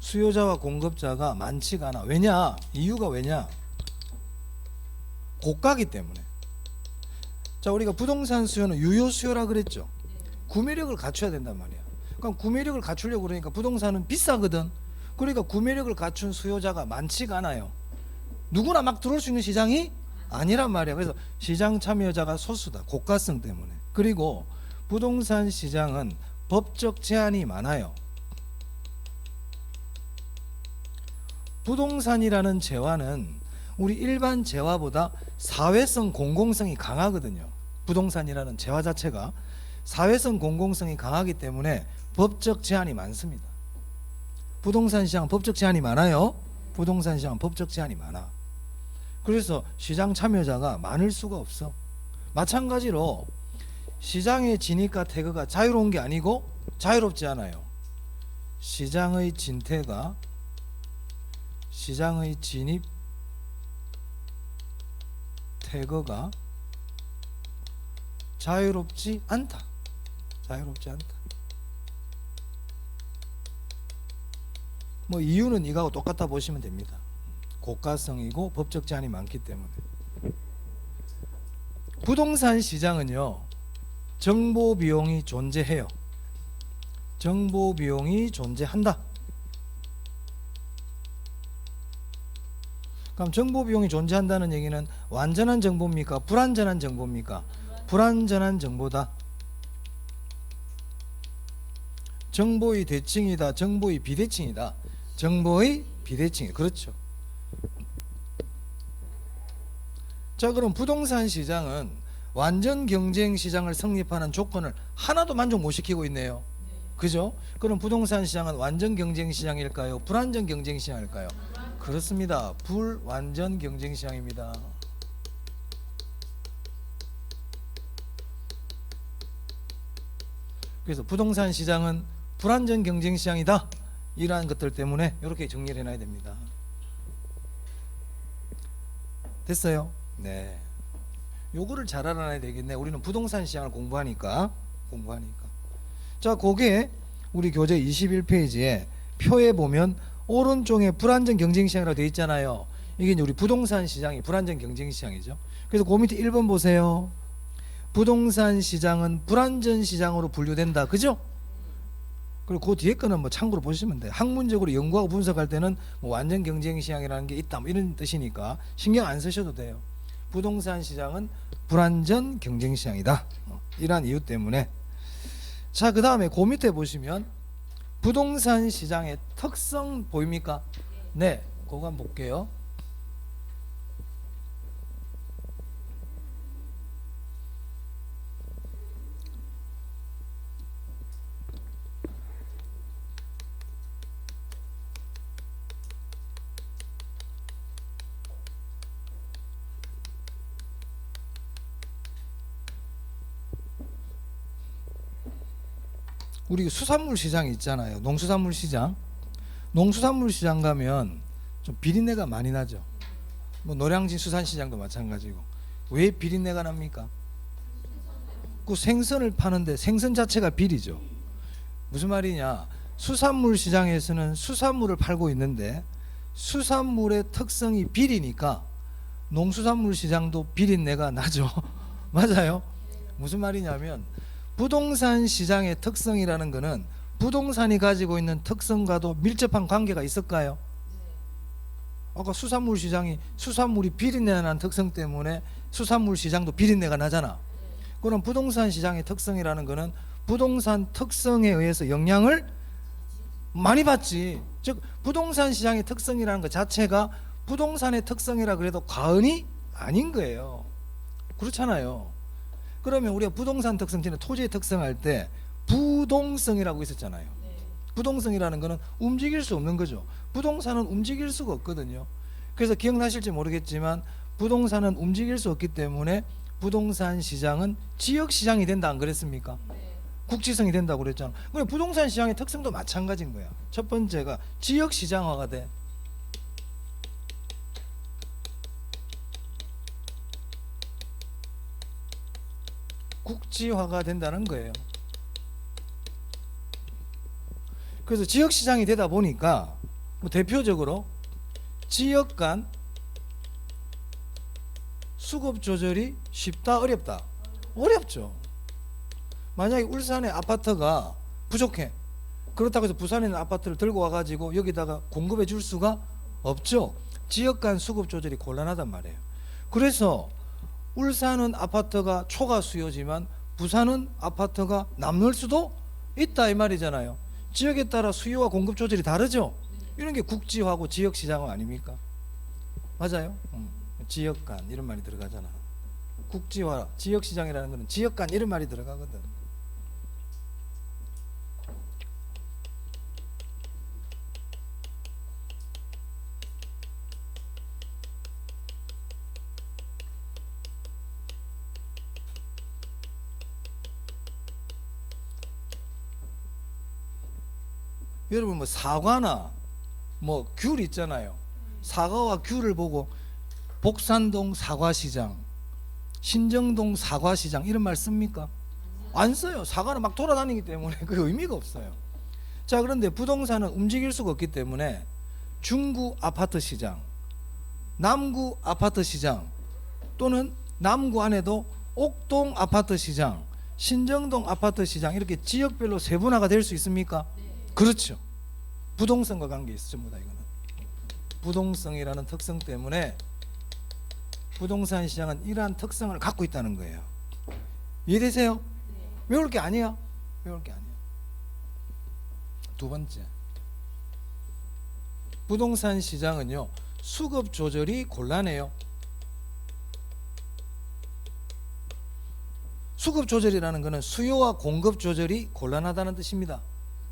S1: 수요자와 공급자가 많지가 않아. 왜냐? 이유가 왜냐? 고가기 때문에. 자, 우리가 부동산 수요는 유효 수요라 그랬죠. 구매력을 갖춰야 된단 말이야. 그럼 구매력을 갖추려고 그러니까 부동산은 비싸거든. 그러니까 구매력을 갖춘 수요자가 많지가 않아요. 누구나 막 들어올 수 있는 시장이 아니란 말이야. 그래서 시장 참여자가 소수다. 고가성 때문에. 그리고 부동산 시장은 법적 제한이 많아요. 부동산이라는 재화는 우리 일반 재화보다 사회성 공공성이 강하거든요. 부동산이라는 재화 자체가 사회성 공공성이 강하기 때문에 법적 제한이 많습니다. 부동산 시장은 법적 제한이 많아요. 부동산 시장은 법적 제한이 많아. 그래서 시장 참여자가 많을 수가 없어. 마찬가지로 시장의 진입과 퇴거가 자유로운 게 아니고 자유롭지 않아요. 시장의 진퇴가 시장의 진입 퇴거가 자유롭지 않다. 자유롭지 않다. 뭐 이유는 이거하고 똑같다 보시면 됩니다. 고가성이고 법적 제한이 많기 때문에. 부동산 시장은요, 정보 비용이 존재해요. 정보 비용이 존재한다. 그럼 정보 비용이 존재한다는 얘기는 완전한 정보입니까? 불완전한 정보입니까? 불완전한 정보다. 정보의 대칭이다. 정보의 비대칭이다. 정보의 비대칭이 그렇죠. 자, 그럼 부동산 시장은 완전 경쟁 시장을 성립하는 조건을 하나도 만족 못 시키고 있네요. 그죠? 그럼 부동산 시장은 완전 경쟁 시장일까요? 불완전 경쟁 시장일까요? 그렇습니다. 불완전 경쟁 시장입니다. 그래서 부동산 시장은 불완전 경쟁 시장이다. 이러한 것들 때문에 이렇게 정리를 해놔야 됩니다. 됐어요? 네. 요거를 잘 알아놔야 되겠네. 우리는 부동산 시장을 공부하니까. 자, 그게 우리 교재 21페이지에 표에 보면 오른쪽에 불완전 경쟁 시장이라고 되어 있잖아요. 이게 이제 우리 부동산 시장이 불완전 경쟁 시장이죠. 그래서 그 밑에 1번 보세요. 부동산 시장은 불완전 시장으로 분류된다. 그죠? 그리고 그 뒤에 거는 뭐 참고로 보시면 돼요. 학문적으로 연구하고 분석할 때는 뭐 완전 경쟁 시장이라는 게 있다, 뭐 이런 뜻이니까 신경 안 쓰셔도 돼요. 부동산 시장은 불완전 경쟁 시장이다. 이러한 이유 때문에. 자, 그 다음에 그 밑에 보시면 부동산 시장의 특성 보입니까? 네, 그거 한번 볼게요. 우리 수산물 시장 있잖아요. 농수산물 시장. 농수산물 시장 가면 좀 비린내가 많이 나죠. 뭐 노량진 수산시장도 마찬가지고. 왜 비린내가 납니까? 그 생선을 파는데 생선 자체가 비리죠. 무슨 말이냐? 수산물 시장에서는 수산물을 팔고 있는데 수산물의 특성이 비리니까 농수산물 시장도 비린내가 나죠. 맞아요? 무슨 말이냐면 부동산 시장의 특성이라는 것은 부동산이 가지고 있는 특성과도 밀접한 관계가 있을까요? 아까 수산물 시장이 수산물이 비린내가 나는 특성 때문에 수산물 시장도 비린내가 나잖아. 그럼 부동산 시장의 특성이라는 것은 부동산 특성에 의해서 영향을 많이 받지. 즉 부동산 시장의 특성이라는 것 자체가 부동산의 특성이라 그래도 과언이 아닌 거예요. 그렇잖아요. 그러면 우리가 부동산 특성 전에 토지의 특성 할 때 부동성이라고 있었잖아요. 부동성이라는 거는 움직일 수 없는 거죠. 부동산은 움직일 수가 없거든요. 그래서 기억나실지 모르겠지만 부동산은 움직일 수 없기 때문에 부동산 시장은 지역 시장이 된다 안 그랬습니까? 국지성이 된다고 그랬잖아. 그래 부동산 시장의 특성도 마찬가지인 거야. 첫 번째가 지역 시장화가 돼. 국지화가 된다는 거예요. 그래서 지역시장이 되다 보니까 뭐 대표적으로 지역 간 수급 조절이 쉽다 어렵다? 어렵죠. 만약에 울산의 아파트가 부족해. 그렇다고 해서 부산에 있는 아파트를 들고 와가지고 여기다가 공급해 줄 수가 없죠. 지역 간 수급 조절이 곤란하단 말이에요. 그래서 울산은 아파트가 초과 수요지만 부산은 아파트가 남는 수도 있다 이 말이잖아요. 지역에 따라 수요와 공급 조절이 다르죠. 이런 게 국지화고 지역시장 아닙니까? 맞아요. 지역 간 이런 말이 들어가잖아. 국지화, 지역시장이라는 거는 지역 간 이런 말이 들어가거든. 여러분 뭐 사과나 뭐 귤 있잖아요. 사과와 귤을 보고 복산동 사과시장, 신정동 사과시장 이런 말 씁니까? 안 써요. 사과는 막 돌아다니기 때문에 그 의미가 없어요. 자, 그런데 부동산은 움직일 수가 없기 때문에 중구 아파트 시장, 남구 아파트 시장 또는 남구 안에도 옥동 아파트 시장, 신정동 아파트 시장 이렇게 지역별로 세분화가 될 수 있습니까? 그렇죠. 부동성과 관계 있어 전부 다. 이거는 부동성이라는 특성 때문에 부동산 시장은 이러한 특성을 갖고 있다는 거예요. 이해되세요? 외울 게 아니야. 외울 게 아니야. 두 번째, 부동산 시장은요 수급 조절이 곤란해요. 수급 조절이라는 것은 수요와 공급 조절이 곤란하다는 뜻입니다.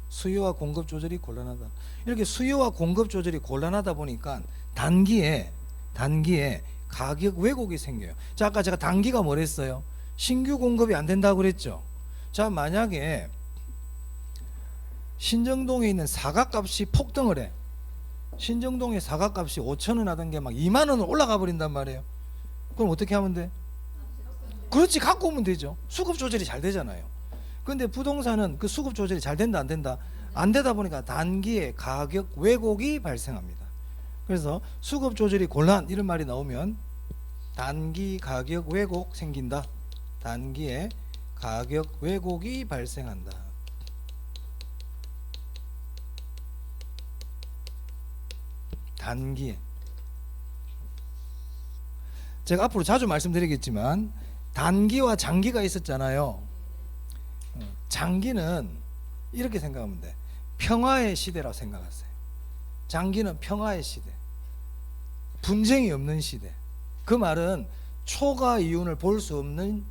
S1: 수요와 공급 조절이 곤란하다. 이렇게 수요와 공급 조절이 곤란하다 보니까 단기에 가격 왜곡이 생겨요. 자, 아까 제가 단기가 뭐랬어요? 신규 공급이 안 된다고 그랬죠. 자, 만약에 신정동에 있는 사과값이 폭등을 해. 신정동의 사과값이 5,000원 하던 게 막 2만 원으로 올라가 버린단 말이에요. 그럼 어떻게 하면 돼? 그렇지, 갖고 오면 되죠. 수급 조절이 잘 되잖아요. 근데 부동산은 그 수급 조절이 잘 된다 안 된다? 안 되다 보니까 단기에 가격 왜곡이 발생합니다. 그래서 수급 조절이 곤란 이런 말이 나오면 단기 가격 왜곡 생긴다. 단기에 가격 왜곡이 발생한다. 단기에. 제가 앞으로 자주 말씀드리겠지만 단기와 장기가 있었잖아요. 장기는 이렇게 생각하면 돼. 평화의 시대라고 생각하세요. 장기는 평화의 시대, 분쟁이 없는 시대. 그 말은 초과 이윤을 볼 수 없는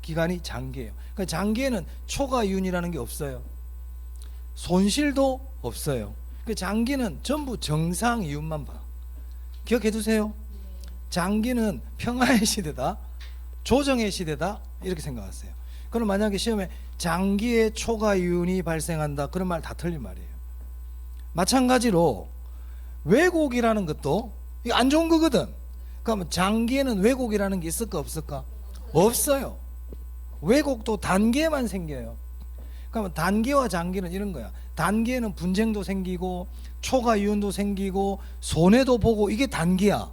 S1: 기간이 장기예요. 그러니까 장기에는 초과 이윤이라는 게 없어요. 손실도 없어요. 그 장기는 전부 정상 이윤만 봐. 기억해 두세요. 장기는 평화의 시대다, 조정의 시대다 이렇게 생각하세요. 그럼 만약에 시험에 장기에 초과 이윤이 발생한다 그런 말 다 틀린 말이에요. 마찬가지로 왜곡이라는 것도 이게 안 좋은 거거든. 그러면 장기에는 왜곡이라는 게 있을까 없을까? 없어요. 왜곡도 단기에만 생겨요. 그러면 단기와 장기는 이런 거야. 단기에는 분쟁도 생기고 초과 이윤도 생기고 손해도 보고 이게 단기야.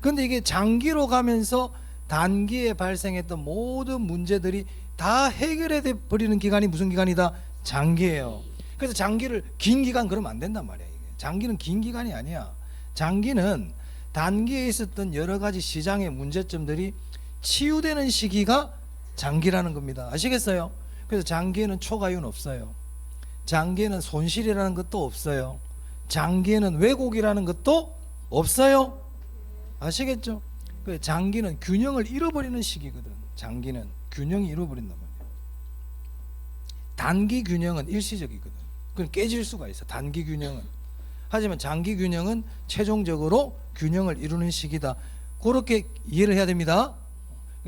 S1: 근데 이게 장기로 가면서 단기에 발생했던 모든 문제들이 다 해결해 버리는 기간이 무슨 기간이다? 장기예요. 그래서 장기를 긴 기간 그러면 안 된단 말이야. 이게. 장기는 긴 기간이 아니야. 장기는 단기에 있었던 여러 가지 시장의 문제점들이 치유되는 시기가 장기라는 겁니다. 아시겠어요? 그래서 장기에는 초과이윤 없어요. 장기에는 손실이라는 것도 없어요. 장기에는 왜곡이라는 것도 없어요. 아시겠죠? 장기는 균형을 잃어버리는 시기거든. 장기는 균형이 잃어버린단 말이에요. 단기 균형은 일시적이거든. 그건 깨질 수가 있어. 단기 균형은. 하지만 장기 균형은 최종적으로 균형을 이루는 시기다. 그렇게 이해를 해야 됩니다.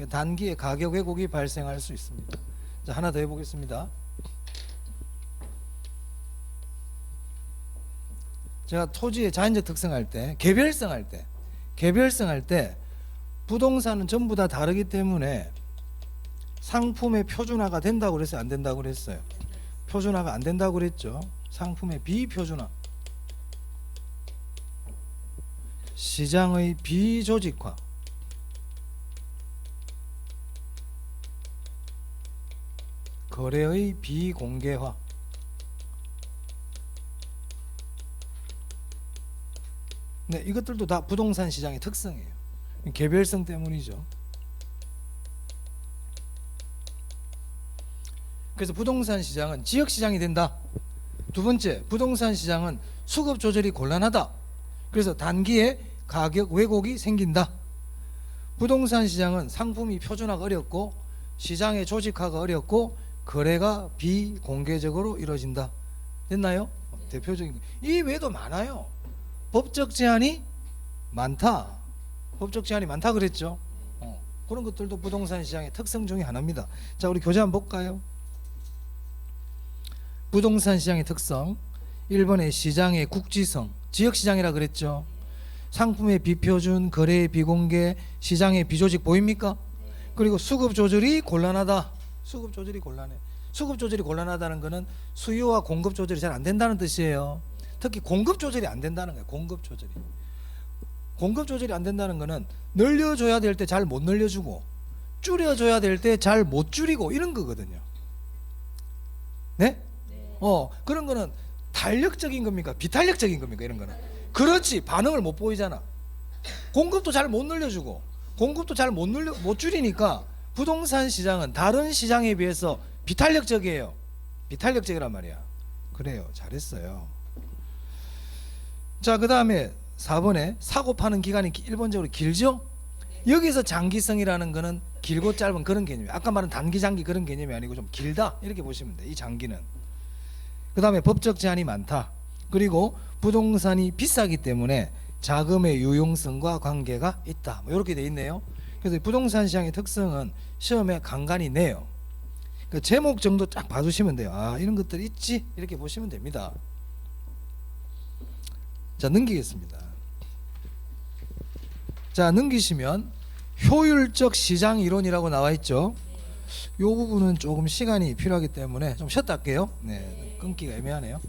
S1: 단기에 가격 왜곡이 발생할 수 있습니다. 자, 하나 더 해보겠습니다. 제가 토지의 자연적 특성할 때, 개별성할 때 부동산은 전부 다 다르기 때문에 상품의 표준화가 된다고 그랬어요? 안 된다고 그랬어요? 표준화가 안 된다고 그랬죠. 상품의 비표준화, 시장의 비조직화, 거래의 비공개화, 네, 이것들도 다 부동산 시장의 특성이에요. 개별성 때문이죠. 그래서 부동산 시장은 지역 시장이 된다. 두 번째, 부동산 시장은 수급 조절이 곤란하다. 그래서 단기에 가격 왜곡이 생긴다. 부동산 시장은 상품이 표준화가 어렵고 시장의 조직화가 어렵고 거래가 비공개적으로 이루어진다. 됐나요? 대표적인 거. 이 외에도 많아요. 법적 제한이 많다. 법적 제한이 많다 그랬죠. 그런 것들도 부동산 시장의 특성 중에 하나입니다. 자, 우리 교재 한번 볼까요? 부동산 시장의 특성 1번에 시장의 국지성, 지역시장이라 그랬죠. 상품의 비표준, 거래의 비공개, 시장의 비조직 보입니까? 그리고 수급 조절이 곤란하다. 수급 조절이 곤란해. 수급 조절이 곤란하다는 것은 수요와 공급 조절이 잘 안 된다는 뜻이에요. 특히 공급 조절이 안 된다는 거예요. 공급 조절이. 공급 조절이 안 된다는 것은 늘려줘야 될 때 잘 못 늘려주고 줄여줘야 될 때 잘 못 줄이고 이런 거거든요. 네? 그런 거는 탄력적인 겁니까? 비탄력적인 겁니까? 이런 거는. 그렇지. 반응을 못 보이잖아. 공급도 잘 못 늘려주고 공급도 잘 못 줄이니까 부동산 시장은 다른 시장에 비해서 비탄력적이에요. 비탄력적이란 말이야. 그래요. 잘했어요. 자, 그 다음에 4번에 사고 파는 기간이 일본적으로 길죠? 여기서 장기성이라는 거는 길고 짧은 그런 개념이에요. 아까 말한 단기 장기 그런 개념이 아니고 좀 길다 이렇게 보시면 돼요. 이 장기는. 그 다음에 법적 제한이 많다. 그리고 부동산이 비싸기 때문에 자금의 유용성과 관계가 있다. 뭐 이렇게 돼 있네요. 그래서 부동산 시장의 특성은 시험에 간간히 내요. 그 제목 정도 딱 봐주시면 돼요. 아, 이런 것들 있지? 이렇게 보시면 됩니다. 자, 넘기겠습니다. 자, 넘기시면 효율적 시장 이론이라고 나와 있죠. 이 부분은 조금 시간이 필요하기 때문에 좀 쉬었다 할게요. 네, 끊기가 애매하네요.